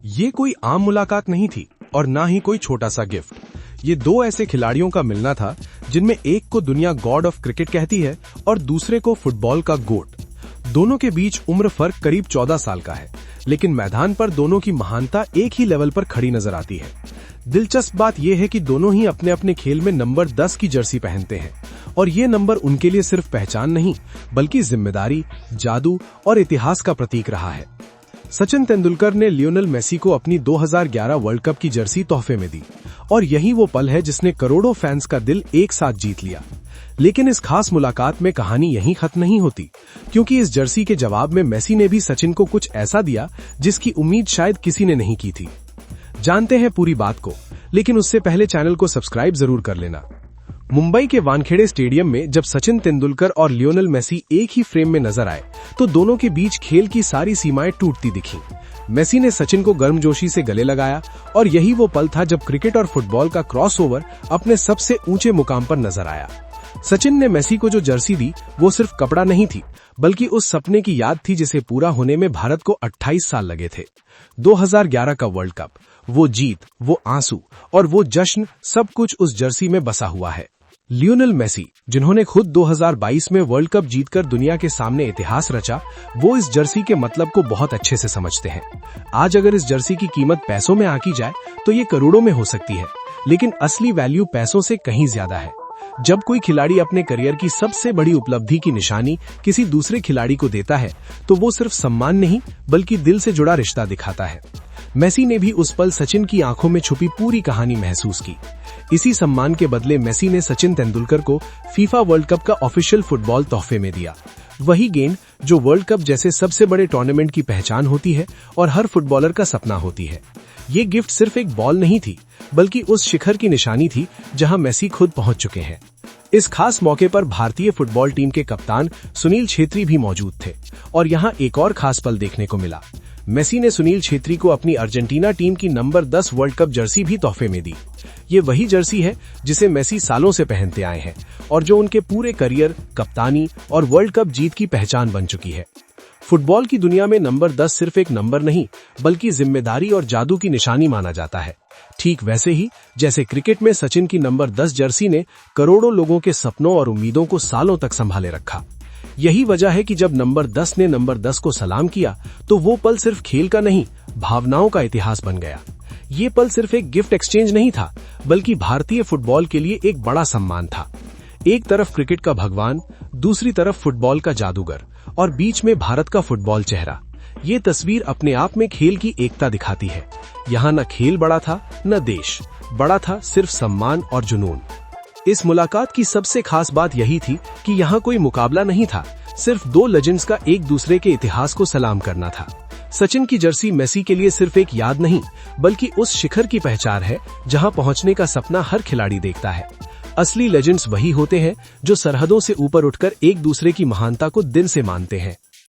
ये कोई आम मुलाकात नहीं थी और ना ही कोई छोटा सा गिफ्ट। ये दो ऐसे खिलाड़ियों का मिलना था जिनमें एक को दुनिया गॉड ऑफ क्रिकेट कहती है और दूसरे को फुटबॉल का गोट। दोनों के बीच उम्र फर्क करीब 14 साल का है, लेकिन मैदान पर दोनों की महानता एक ही लेवल पर खड़ी नजर आती है। दिलचस्प बात यह है कि दोनों ही अपने अपने खेल में नंबर 10 की जर्सी पहनते हैं और ये नंबर उनके लिए सिर्फ पहचान नहीं बल्कि जिम्मेदारी, जादू और इतिहास का प्रतीक रहा है। सचिन तेंदुलकर ने लियोनेल मेसी को अपनी 2011 वर्ल्ड कप की जर्सी तोहफे में दी और यही वो पल है जिसने करोड़ों फैंस का दिल एक साथ जीत लिया। लेकिन इस खास मुलाकात में कहानी यहीं खत्म नहीं होती, क्योंकि इस जर्सी के जवाब में मेसी ने भी सचिन को कुछ ऐसा दिया जिसकी उम्मीद शायद किसी ने नहीं की थी। जानते हैं पूरी बात को, लेकिन उससे पहले चैनल को सब्सक्राइब जरूर कर लेना। मुंबई के वानखेड़े स्टेडियम में जब सचिन तेंदुलकर और लियोनेल मेसी एक ही फ्रेम में नजर आए तो दोनों के बीच खेल की सारी सीमाएं टूटती दिखीं। मेसी ने सचिन को गर्मजोशी से गले लगाया और यही वो पल था जब क्रिकेट और फुटबॉल का क्रॉसओवर अपने सबसे ऊंचे मुकाम पर नजर आया। सचिन ने मेसी को जो जर्सी दी वो सिर्फ कपड़ा नहीं थी, बल्कि उस सपने की याद थी जिसे पूरा होने में भारत को 28 साल लगे थे। 2011 का वर्ल्ड कप, वो जीत, वो आंसू और वो जश्न, सब कुछ उस जर्सी में बसा हुआ है। लियोनेल मेसी, जिन्होंने खुद 2022 में वर्ल्ड कप जीतकर दुनिया के सामने इतिहास रचा, वो इस जर्सी के मतलब को बहुत अच्छे से समझते हैं। आज अगर इस जर्सी की कीमत पैसों में आंकी जाए तो ये करोड़ों में हो सकती है, लेकिन असली वैल्यू पैसों से कहीं ज्यादा है। जब कोई खिलाड़ी अपने करियर की सबसे बड़ी उपलब्धि की निशानी किसी दूसरे खिलाड़ी को देता है तो वो सिर्फ सम्मान नहीं बल्कि दिल से जुड़ा रिश्ता दिखाता है। मेसी ने भी उस पल सचिन की आंखों में छुपी पूरी कहानी महसूस की। इसी सम्मान के बदले मेसी ने सचिन तेंदुलकर को फीफा वर्ल्ड कप का ऑफिशियल फुटबॉल तोहफे में दिया। वही गेंद जो वर्ल्ड कप जैसे सबसे बड़े टूर्नामेंट की पहचान होती है और हर फुटबॉलर का सपना होती है। ये गिफ्ट सिर्फ एक बॉल नहीं थी, बल्कि उस शिखर की निशानी थी जहां मेसी खुद पहुंच चुके हैं। इस खास मौके पर भारतीय फुटबॉल टीम के कप्तान सुनील छेत्री भी मौजूद थे और यहां एक और खास पल देखने को मिला। मेसी ने सुनील छेत्री को अपनी अर्जेंटीना टीम की नंबर 10 वर्ल्ड कप जर्सी भी तोहफे में दी। ये वही जर्सी है जिसे मेसी सालों से पहनते आए हैं और जो उनके पूरे करियर, कप्तानी और वर्ल्ड कप जीत की पहचान बन चुकी है। फुटबॉल की दुनिया में नंबर 10 सिर्फ एक नंबर नहीं बल्कि जिम्मेदारी और जादू की निशानी माना जाता है। ठीक वैसे ही जैसे क्रिकेट में सचिन की नंबर 10 जर्सी ने करोड़ों लोगों के सपनों और उम्मीदों को सालों तक संभाले रखा। यही वजह है कि जब नंबर 10 ने नंबर 10 को सलाम किया तो वो पल सिर्फ खेल का नहीं, भावनाओं का इतिहास बन गया। ये पल सिर्फ एक गिफ्ट एक्सचेंज नहीं था, बल्कि भारतीय फुटबॉल के लिए एक बड़ा सम्मान था। एक तरफ क्रिकेट का भगवान, दूसरी तरफ फुटबॉल का जादूगर और बीच में भारत का फुटबॉल चेहरा। ये तस्वीर अपने आप में खेल की एकता दिखाती है। यहाँ न खेल बड़ा था, न देश बड़ा था, सिर्फ सम्मान और जुनून। इस मुलाकात की सबसे खास बात यही थी कि यहाँ कोई मुकाबला नहीं था, सिर्फ दो लेजेंड्स का एक दूसरे के इतिहास को सलाम करना था। सचिन की जर्सी मेसी के लिए सिर्फ एक याद नहीं बल्कि उस शिखर की पहचान है जहां पहुंचने का सपना हर खिलाड़ी देखता है। असली लेजेंड्स वही होते हैं जो सरहदों से ऊपर उठकर एक दूसरे की महानता को दिल से मानते हैं।